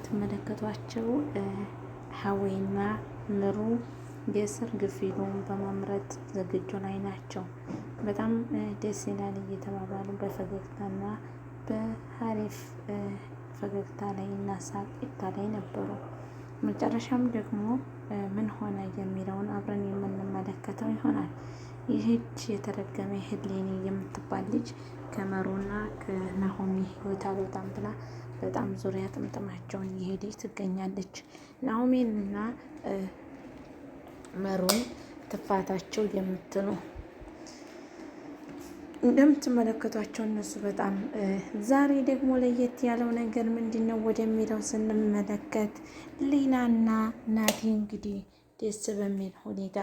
እንደምትመለከቷቸው ሀዊና ምሩ የሰርግ ፊልም በመምረጥ ዝግጁ ላይ ናቸው። በጣም ደስ ይላል እየተባባሉ በፈገግታና በሀሪፍ ፈገግታ ላይ እና ሳቂታ ላይ ነበሩ። መጨረሻም ደግሞ ምን ሆነ የሚለውን አብረን የምንመለከተው ይሆናል። ይህች የተረገመ ህሌኒ የምትባል ልጅ ከመሩና ከናሆሚ ህይወት አልወጣም ብላ በጣም ዙሪያ ጥምጥማቸውን እየሄደች ትገኛለች። ናሆሜንና መሩን ትፋታቸው የምትሉ እንደምትመለከቷቸው እነሱ በጣም ዛሬ ደግሞ ለየት ያለው ነገር ምንድን ነው ወደሚለው ስንመለከት ሊናና ናቲ እንግዲህ ደስ በሚል ሁኔታ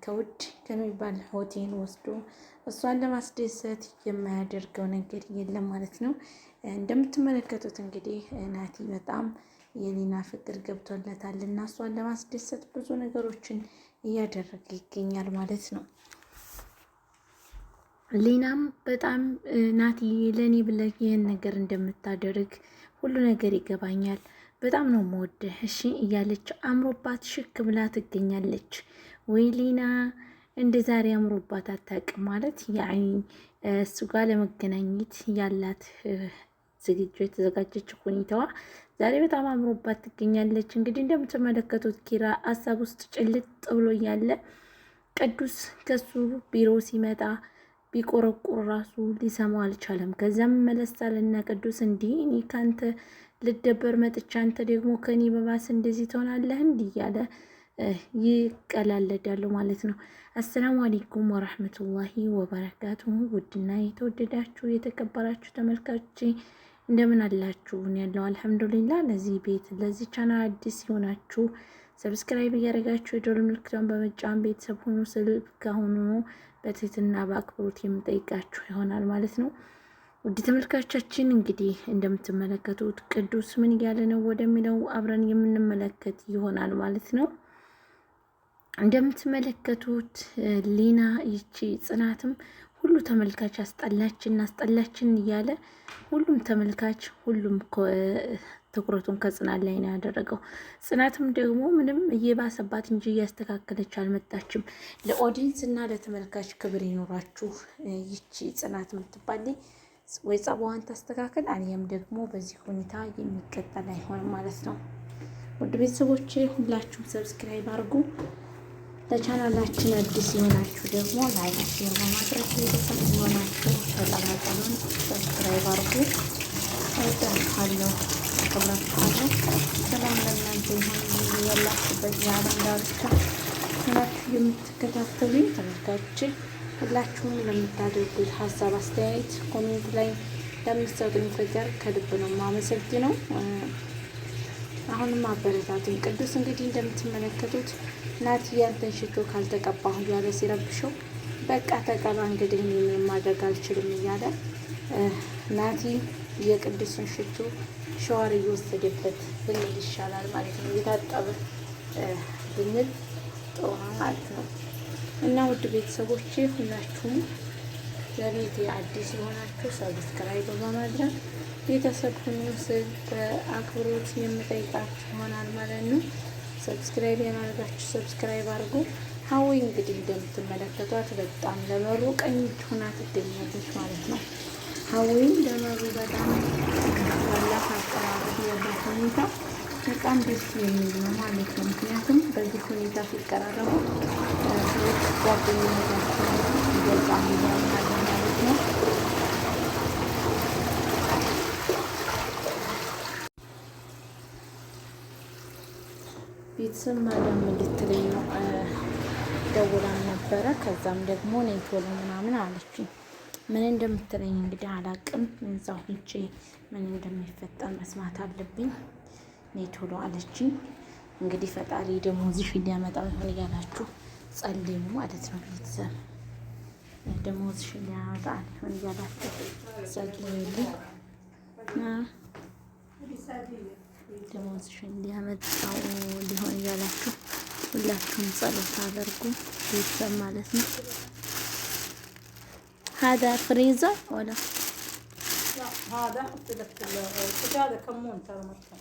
ከውድ ከሚባል ሆቴል ወስዶ እሷን ለማስደሰት የማያደርገው ነገር የለም ማለት ነው። እንደምትመለከቱት እንግዲህ ናቲ በጣም የሊና ፍቅር ገብቶለታል እና እሷን ለማስደሰት ብዙ ነገሮችን እያደረገ ይገኛል ማለት ነው። ሊናም በጣም ናቲ ለእኔ ብለህ ይህን ነገር እንደምታደርግ ሁሉ ነገር ይገባኛል፣ በጣም ነው የምወድህ እሺ እያለች አምሮባት ሽክ ብላ ትገኛለች። ወይ ሊና እንደ ዛሬ አምሮባት አታውቅም ማለት ያኔ እሱ ጋር ለመገናኘት ያላት ዝግጁ የተዘጋጀች ሁኔታዋ ዛሬ በጣም አምሮባት ትገኛለች። እንግዲህ እንደምትመለከቱት ኪራ ሀሳብ ውስጥ ጭልጥ ብሎ እያለ ቅዱስ ከሱ ቢሮ ሲመጣ ቢቆረቁር ራሱ ሊሰማው አልቻለም። ከዚያም መለሳልና ቅዱስ እንዲህ እኔ ካንተ ልደበር መጥቻ አንተ ደግሞ ከኔ በባስ እንደዚህ ትሆናለህ እንዲህ እያለ ይቀላለዳሉ ማለት ነው። አሰላሙ አለይኩም ወራህመቱላሂ ወበረካቱሁ። ውድና የተወደዳችሁ የተከበራችሁ ተመልካቾቼ እንደምን አላችሁ? ያለው አልሐምዱሊላህ። ለዚህ ቤት ለዚህ ቻናል አዲስ ሲሆናችሁ ሰብስክራይብ እያደረጋችሁ የደወል ምልክቷን በመጫን ቤተሰብ ሁኑ ስል ካሁኑ በትህትና በአክብሮት የምጠይቃችሁ ይሆናል ማለት ነው። ውድ ተመልካቾቻችን እንግዲህ እንደምትመለከቱት ቅዱስ ምን እያለ ነው ወደሚለው አብረን የምንመለከት ይሆናል ማለት ነው። እንደምትመለከቱት ሊና ይቺ ጽናትም ሁሉ ተመልካች አስጠላችን እያለ ሁሉም ተመልካች ሁሉም ትኩረቱን ከጽናት ላይ ነው ያደረገው። ጽናትም ደግሞ ምንም እየባሰባት እንጂ እያስተካከለች አልመጣችም። ለኦዲየንስ እና ለተመልካች ክብር ይኖራችሁ። ይቺ ጽናት የምትባል ወይ ጸባዋን ታስተካከል አሊያም ደግሞ በዚህ ሁኔታ የሚቀጠል አይሆንም ማለት ነው። ውድ ቤተሰቦቼ ሁላችሁም ሰብስክራይብ አድርጉ። ለቻናላችን አዲስ የሆናችሁ ደግሞ ላይክ ሼር በማድረግ ቤተሰብ የሆናችሁ ተቀላቀሉን። ሰብስክራይብ አድርጉ። እወዳችኋለሁ፣ አከብራችኋለሁ። ሰላም ለእናንተ ይሁን። ያላችሁበት የዓለም ዳርቻ ሁላችሁ የምትከታተሉኝ ተመልካቾቼ ሁላችሁም ለምታደርጉት ሀሳብ አስተያየት ኮሜንት ላይ ለምትሰጡኝ ፍቅር ከልብ ነው የማመሰግነው። አሁንም አበረታቱኝ። ቅዱስ እንግዲህ እንደምትመለከቱት ናቲ ያንተን ሽቶ ካልተቀባሁ እያለ ሲረብሸው በቃ ተቀባ እንግዲህ ምንም ማድረግ አልችልም እያለ ናቲ የቅዱስን ሽቶ ሸዋር እየወሰደበት ብንል ይሻላል ማለት ነው። እየታጠበ ብንል ጥሩ ነው ማለት ነው። እና ውድ ቤተሰቦቼ ሁላችሁም ለቤት አዲስ የሆናችሁ ሰብስክራይብ በማድረግ ቤተሰብ ሁኑ ስል በአክብሮት የምጠይቃችሁ ይሆናል ማለት ነው። ሰብስክራይብ ያላደረጋችሁ ሰብስክራይብ አድርጉ። ሀዊ እንግዲህ እንደምትመለከቷት በጣም ለመሩ ቀኝ ሆና ትገኛለች ማለት ነው። ሀዊ ለመሩ በጣም ያላት አቀራረብ ያላት ሁኔታ በጣም ደስ የሚል ነው ማለት ነው። ምክንያቱም በዚህ ሁኔታ ሲቀራረቡ ሰዎች ጓደኝነታቸውን ይገልጻሉ ማለት ነው። ቤተሰብ ማዳም እንድትለኝ ነው ደውላን ነበረ። ከዛም ደግሞ ነይ ቶሎ ምናምን አለችኝ። ምን እንደምትለኝ እንግዲህ አላቅም። እዛው ሂጄ ምን እንደሚፈጠር መስማት አለብኝ። ነይ ቶሎ አለችኝ። እንግዲህ ፈጣሪ ደግሞ እዚህ ሊያመጣው ይሆን እያላችሁ ጸልዩ ማለት ነው። ቤተሰብ ደግሞ እዚህ ሊያመጣ ይሆን እያላችሁ ጸልዩልኝ። ደሞዝሽን ሊያመጣው ሊሆን እያላችሁ ሁላችሁም ጸሎት አድርጉ ቤተሰብ ማለት ነው። هذا فريزر ولا هذا حط لك هذا كمون ترى مرتين.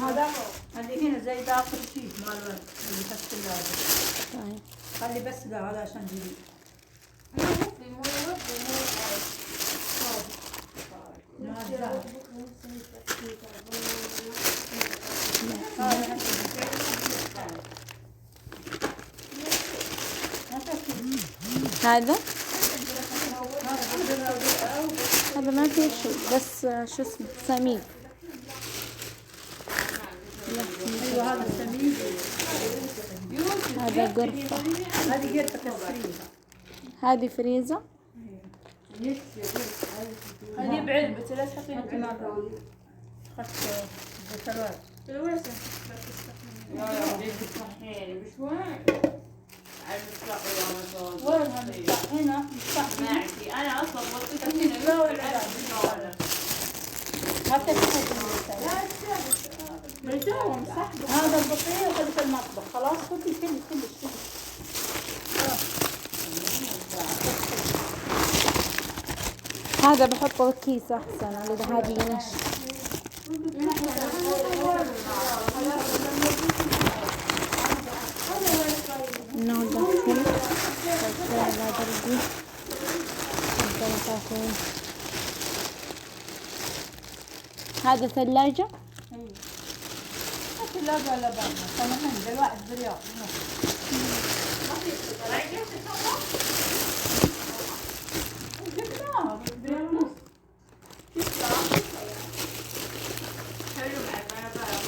هذا اللي هنا زي داخل شيء مال الورد اللي في الثلاجة. خلي بس لا هذا عشان جديد. هذا ما فيه شيء بس شو اسمه سميد. ايوه هذا سميد. هذا قرفة. هذه قرفة الفريزة. هذه فريزة. هذه بعلبة لا تحطين بعلبة. خدت بسلوات. وين هنا معك انا اصلا وطيتك هنا حتى بالدوام صح. هذا البطيء وهذا في المطبخ خلاص. خذي كلش هذا بحطه بكيس احسن على هذه ينشف. هذا ثلاجة. ثلاجة ولا برا ثمنها الواحد بريال.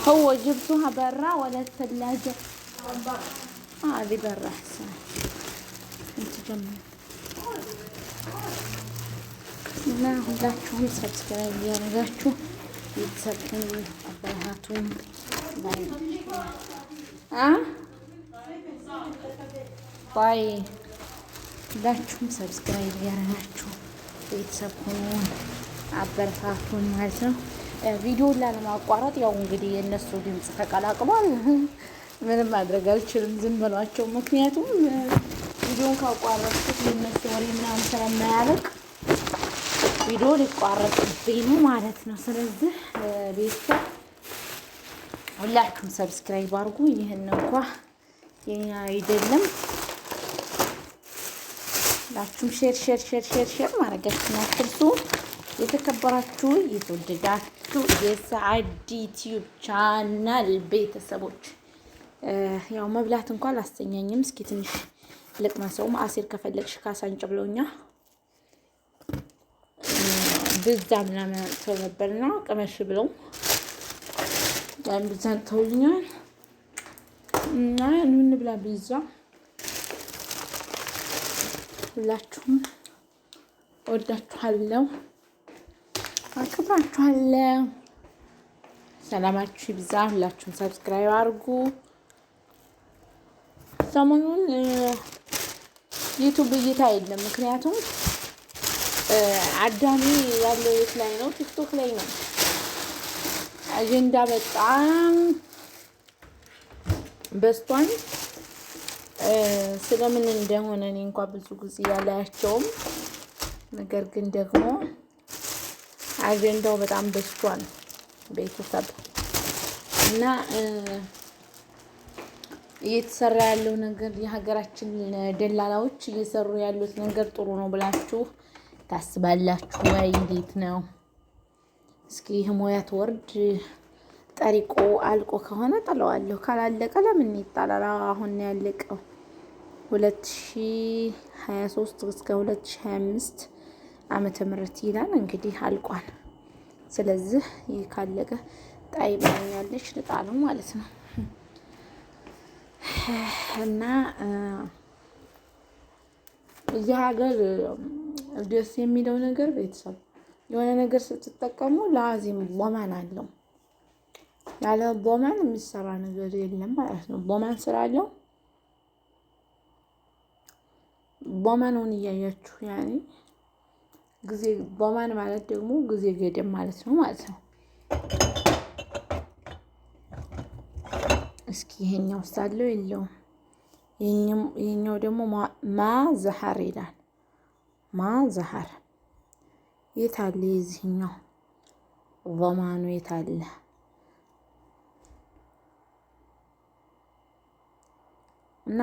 هو جبتوها برا ولا الثلاجة؟ هذه برا احسن. انت جنبي. لا ሁላችሁም ሰብስክራይብ ያደረጋችሁ ቤተሰብን አበረታቱን። ባይ ሁላችሁም ሰብስክራይብ ያደረጋችሁ ቤተሰብ ሁኑን አበረታቱን ማለት ነው። ቪዲዮውን ላለማቋረጥ ያው እንግዲህ የእነሱ ድምፅ ተቀላቅሏል። ምንም ማድረግ አልችልም፣ ዝም በሏቸው። ምክንያቱም ቪዲዮውን ካቋረጥኩት የእነሱ ወሬ ምናምን ስለማያልቅ ቪዲዮ ሊቋረጥብኝ ነው ማለት ነው። ስለዚህ ቤተሰብ ሁላችሁም ሰብስክራይብ አድርጉ። ይህን እንኳ የኛ አይደለም። ሁላችሁም ሼር ማድረጋችሁን አትርሱ። የተከበራችሁ የተወደዳችሁ የሰዓዲ ዩቲዩብ ቻናል ቤተሰቦች ያው መብላት እንኳን አላስተኛኝም። እስኪ ትንሽ ልቅመሰው። አሲር ከፈለግሽ ካሳንጭ ብለውኛ ብዛ ምናምን ሰው ነበርና ቀመሽ ብለው ያን ብዛን ተውኛል እና ምን ብላ ብዛ። ሁላችሁም ወዳችኋለሁ፣ አክብራችኋለሁ። ሰላማችሁ ይብዛ። ሁላችሁም ሰብስክራይብ አድርጉ። ሰሞኑን ዩቲዩብ እይታ የለም። ምክንያቱም አዳሚ ያለው የት ላይ ነው? ቲክቶክ ላይ ነው። አጀንዳ በጣም በስቷን ስለምን እንደሆነ እኔ እንኳን ብዙ ጊዜ ያላያቸውም፣ ነገር ግን ደግሞ አጀንዳው በጣም በስቷን ቤተሰብ እና እየተሰራ ያለው ነገር የሀገራችን ደላላዎች እየሰሩ ያሉት ነገር ጥሩ ነው ብላችሁ ታስባላችሁ ወይ? እንዴት ነው? እስኪ ህሞያት ወርድ ጠሪቆ አልቆ ከሆነ ጥለዋለሁ፣ ካላለቀ ለምን ይጣላል? አሁን ያለቀው 2023 እስከ 2025 ዓመተ ምህረት ይላል። እንግዲህ አልቋል። ስለዚህ ይህ ካለቀ ጣይ ባኛለች ልጣለው ማለት ነው። እና እዚህ ሀገር ደስ የሚለው ነገር ቤተሰብ የሆነ ነገር ስትጠቀሙ ለአዚም ቦማን አለው። ያለ ቦማን የሚሰራ ነገር የለም ማለት ነው። ቦማን ስላለው ቦማኑን እያያችሁ ያኔ ጊዜ ቦማን ማለት ደግሞ ጊዜ ገደብ ማለት ነው ማለት ነው። እስኪ ይሄኛው ሳለው የለውም። ይሄኛው ደግሞ ማ ዘሐር ይላል። ማ ዘሐር የት አለ የዚህኛው ضማኑ የት አለ? እና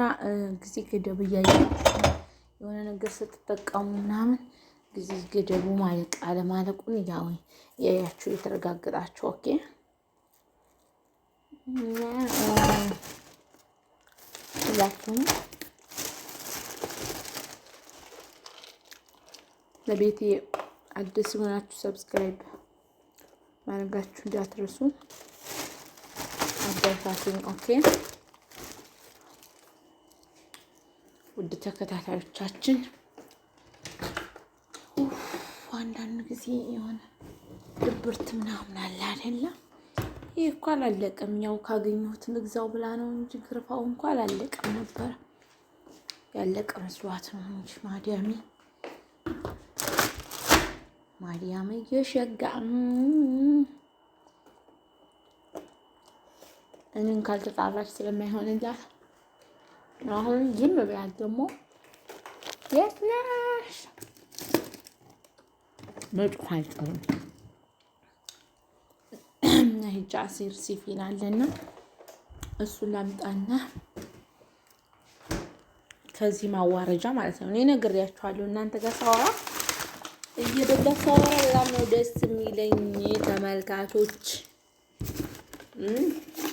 ጊዜ ገደብ እያያችሁ የሆነ ነገር ስትጠቀሙ ምናምን ጊዜ ገደቡ ማለቅ አለማለቁን ያው ያያችሁ የተረጋገጣችሁ ኦኬ። ሁላችሁም ለቤቴ አዲስ የሆናችሁ ሰብስክራይብ ማድረጋችሁ እንዳትረሱ። አበረታቱኝ ኦኬ። ውድ ተከታታዮቻችን አንዳንድ ጊዜ የሆነ ድብርት ምናምን አለ አይደለ? ይህ እኮ አላለቀም። ያው ካገኘሁት ልግዛው ብላ ነው እንጂ ግርፋው እንኳ አላለቀም ነበር። ያለቀ መስሏት ነው እንጂ ማዲያም እየሸጋ እኔን ካልተጣራች ስለማይሆንላት አሁን ዝም ብላት ደግሞ የት ነሽ መጥፎ አይቀርም። ሂጅ አሲር ሲፊን አለና እሱን ላምጣና ከዚህ ማዋረጃ ማለት ነው። እኔ ነግሬያችኋለሁ። እናንተ ጋር ሳወራ እየበላ ሳወራ በጣም ነው ደስ የሚለኝ። ተመልካቾች ምን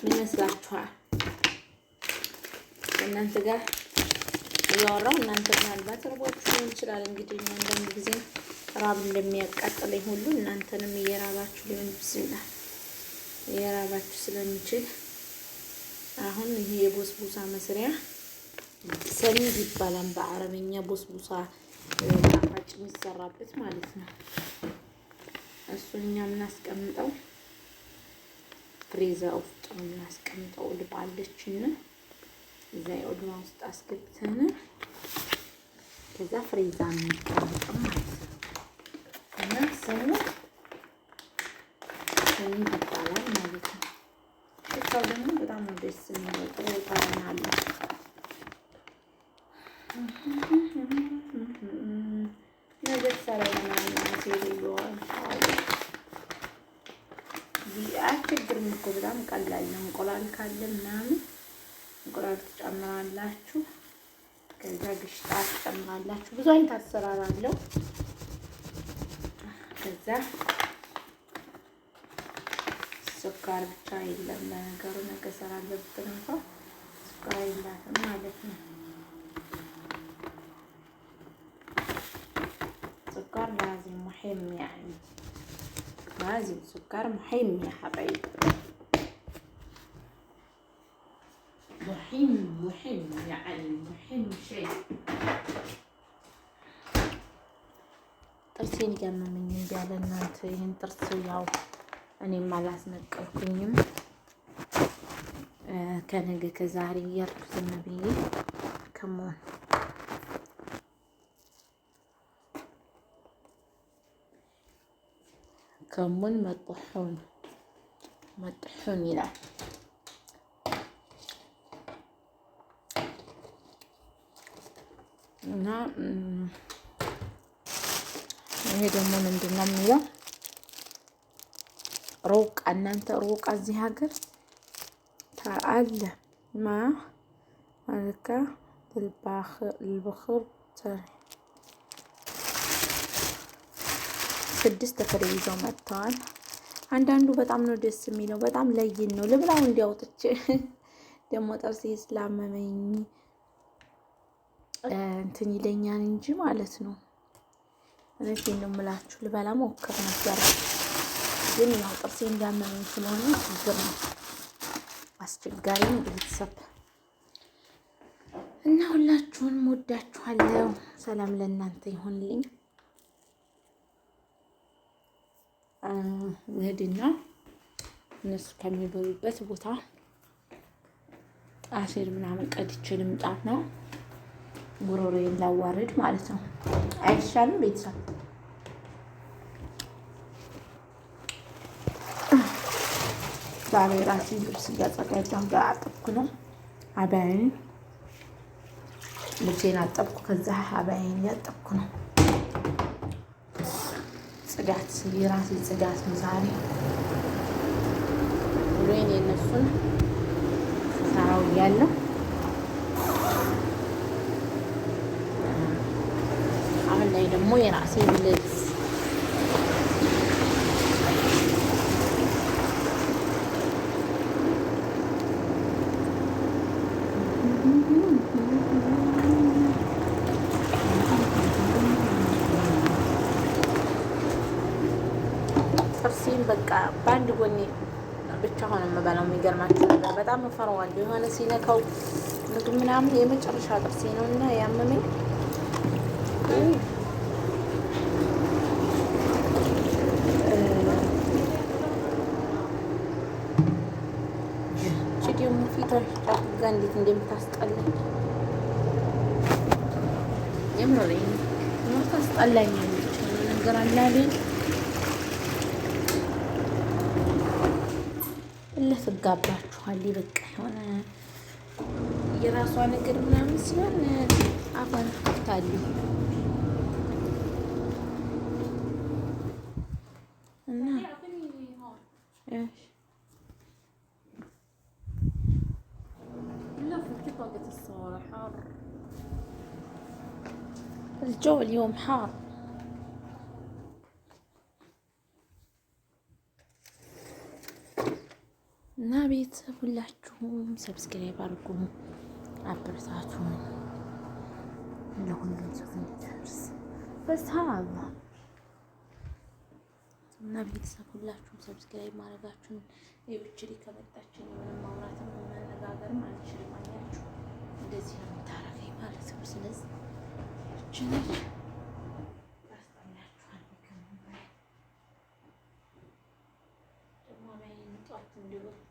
ይመስላችኋል? እናንተ ጋር እያወራሁ እናንተ ምናልባት ርቧችሁ ሊሆን ይችላል። እንግዲህ አንዳንድ ጊዜ ራብ እንደሚያቃጥለኝ ሁሉ እናንተንም እየራባችሁ ሊሆን ይችላል። እየራባችሁ ስለሚችል አሁን ይሄ የቦስቡሳ መስሪያ ሰሚድ ይባላል በአረበኛ። ቦስቡሳ ጣፋጭ የሚሰራበት ማለት ነው። እሱን እኛ የምናስቀምጠው ፍሬዛ ውስጥ ነው የምናስቀምጠው። ልባለችና እዛ የኦድማ ውስጥ አስገብተን ከዛ ፍሬዛ ነው የሚቀመጠው ማለት ነው። እና ሰሚድ ይባላል ማለት ነው። ሽታው ደግሞ በጣም ነው ደስ የሚለው። ጥሩ ጣዕም አለው። ነገር ሰራና ሴሪዋል አያስቸግርም እኮ በጣም ቀላል ነው። እንቁላል ካለ ምናምን እንቁላል ትጨምራላችሁ። ከዛ ግሽጣ ትጨምራላችሁ። ብዙ አይነት አሰራር አለው። ከዛ ስኳር ብቻ የለም። ለነገሩ ነገ እሰራለሁ ብትል እንኳን ስኳር የላትም ማለት ነው። سكر لازم مهم يعني لازم سكر مهم يا حبايبي مهم يعني مهم شيء ጥርሴን እያመመኝ እንዳለ እናንተ ይህን ጥርስ ያው እኔም አላስነቀልኩኝም። ከነገ ከዛሬ እያልኩ ዝም ብዬ ከመሆን كمون مطحون ይላል እና ይሄ ደግሞ ምንድነው የሚለው ሩቅ። እናንተ ሩቅ እዚህ ሀገር ታአለ ማ አልካ البخور 6 ፍሬ ይዘው መጥተዋል። አንዳንዱ በጣም ነው ደስ የሚለው። በጣም ለይን ነው። ልብላው እንዲያውጥቼ ደግሞ ጥርሴ ስላመመኝ እንትን ይለኛል እንጂ ማለት ነው። እኔ ነው የምላችሁ ልበላ ሞክር ነበር፣ ግን ያው ጥርሴ እንዳመመኝ ስለሆነ ችግር ነው። አስቸጋሪ ነው ቤተሰብ እና ሁላችሁንም ወዳችኋለሁ። ሰላም ለእናንተ ይሁንልኝ። ወዲና እነሱ ከሚበሉበት ቦታ አሲር ምናምን ቀድቼ ልምጣት ነው። ጉሮሮዬን ላዋርድ ማለት ነው። አይሻልም ቤተሰብ? ዛሬ ራሴ ልብስ እያጸዳሁ አጠብኩ ነው። አባዬን ልብሴን አጠብኩ። ከዛ አባዬን እያጠብኩ ነው። ጽዳት የራሴ ጽዳት ነው ዛሬ ብሎኝ የእነሱን ስሰራው እያለሁ አሁን ላይ ደግሞ የራሴ ልብስ ጥርሴን በቃ በአንድ ጎኔ ብቻ ሆነ የምበላው። የሚገርማችሁ ነገር በጣም እፈራዋለሁ። የሆነ ሲነካው ምግብ ምናምን የመጨረሻ ጥርሴ ነው እና ያመመኝ። እቺ ደግሞ ፊቷ ጫፍ ጋ እንዴት እንደምታስጠላኝ የምሬን ነው። ታስጠላኛለች ነገር አላለኝ ለትጋባችኋል በቃ የሆነ የራሷ ነገር ምናምን ሲሆን አፏን ትከፍታለች እና الجو اليوم حار እና ቤተሰብ ሁላችሁም ሰብስክራይብ አድርጉ፣ አበረታቱን ለሁሉም ሰው እንዲደርስ በሰላም እና ቤተሰብ ሁላችሁም ሰብስክራይብ ማድረጋችሁን ይውችሪ ከመጣችን ምንም ማውራትም መነጋገርም አልችልም። አያችሁ እንደዚህ ነው የምታረገኝ ማለት ነው። ስለዚህ እቺ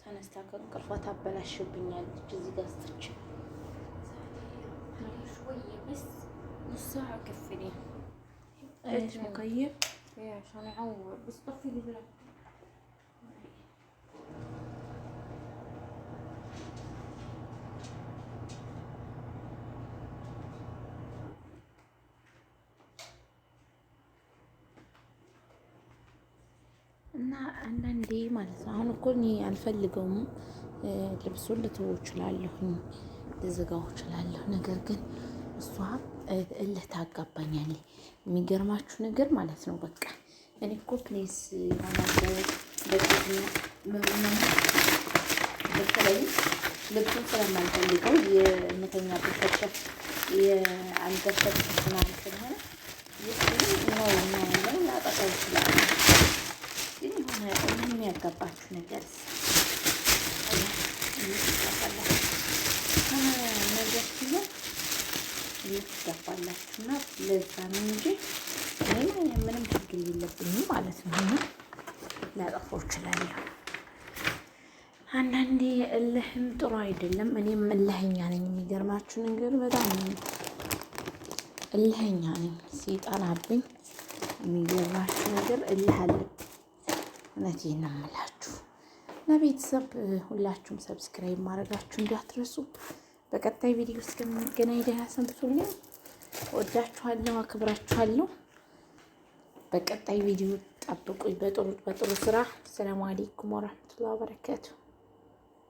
ተነስታ ከእንቅልፏ ታበላሽብኛለች። እዚህ ጋር ስትች نص ساعة كفني ايش مكيف ايه عشان اعور بس طفي لي بلا እና አንዳንዴ ማለት ነው አሁን እኮ እኔ አልፈልገውም ልብሱን ልተወው እችላለሁኝ ልዘጋው እችላለሁ። ነገር ግን እሷ እልህ ታጋባኛለች። የሚገርማችሁ ነገር ማለት ነው በቃ እኔ እኮ ፕሌስ ይሆናል በተለይ ልብሱን ስለማልፈልገው የእነተኛበት ሸፍ የአልጋ ሸፍ ምናምን ስለሆነ ነው ላጠፋው ይችላል። ግን የሆነ የሚያጋባችሁ ነገር ነገር ሲሆን ትገባላችሁ እና ለዛ ነው እንጂ ምንም ችግር የለብኝም ማለት ነው። እና ላጠፋው እችላለሁ። አንዳንዴ እልህም ጥሩ አይደለም። እኔም እልህኛ ነኝ። የሚገርማችሁ ነገር በጣም እልህኛ ነኝ። ሲጠናብኝ የሚገርማችሁ ነገር እልህ አለብኝ። እውነቴን ነው የምላችሁ። ለቤተሰብ ሁላችሁም ሰብስክራይብ ማድረጋችሁ እንዳትረሱ። በቀጣይ ቪዲዮ እስከምንገናኝ ደህና ሰንብቱልኝ። ወዳችኋለሁ፣ አክብራችኋለሁ። በቀጣይ ቪዲዮ ጠብቁኝ በጥሩ ስራ። ሰላም አለይኩም ወራህመቱላሂ ወበረካቱ።